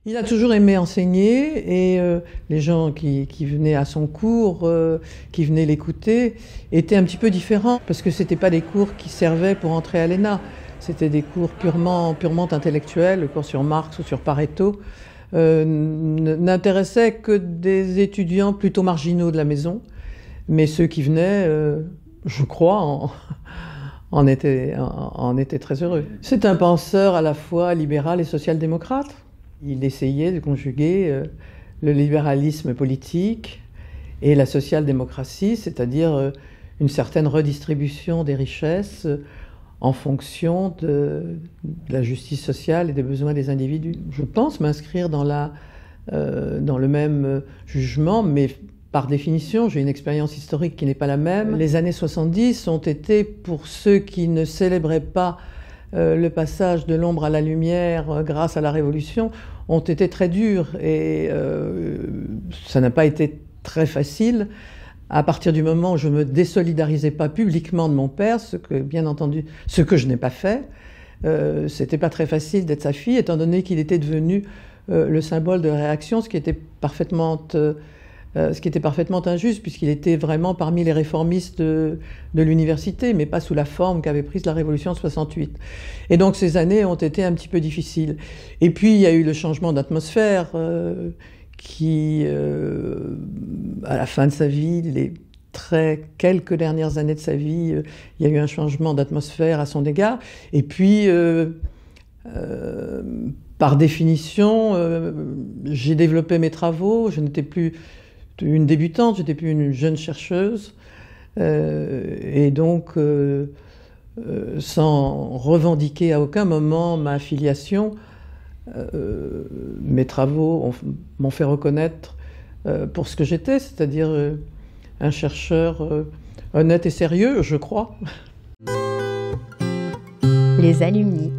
Il a toujours aimé enseigner et les gens qui venaient à son cours, qui venaient l'écouter, étaient un petit peu différents parce que c'était pas des cours qui servaient pour entrer à l'ENA. C'était des cours purement intellectuels, le cours sur Marx ou sur Pareto, n'intéressaient que des étudiants plutôt marginaux de la maison, mais ceux qui venaient, je crois, en étaient très heureux. C'est un penseur à la fois libéral et social-démocrate. Il essayait de conjuguer le libéralisme politique et la social-démocratie, c'est-à-dire une certaine redistribution des richesses en fonction de la justice sociale et des besoins des individus. Je pense m'inscrire dans le même jugement, mais par définition, j'ai une expérience historique qui n'est pas la même. Les années 70 ont été, pour ceux qui ne célébraient pas le passage de l'ombre à la lumière grâce à la Révolution, ont été très durs et ça n'a pas été très facile. À partir du moment où je ne me désolidarisais pas publiquement de mon père, ce que je n'ai pas fait, c'était pas très facile d'être sa fille, étant donné qu'il était devenu le symbole de la réaction, ce qui était parfaitement injuste, puisqu'il était vraiment parmi les réformistes de l'université, mais pas sous la forme qu'avait prise la Révolution de 68. Et donc ces années ont été un petit peu difficiles. Et puis il y a eu le changement d'atmosphère qui, à la fin de sa vie, quelques dernières années de sa vie, il y a eu un changement d'atmosphère à son égard. Et puis, par définition, j'ai développé mes travaux. Je n'étais plus une débutante, j'étais plus une jeune chercheuse. Et donc, sans revendiquer à aucun moment ma affiliation, mes travaux m'ont fait reconnaître pour ce que j'étais, c'est-à-dire un chercheur honnête et sérieux, je crois. Les alumni.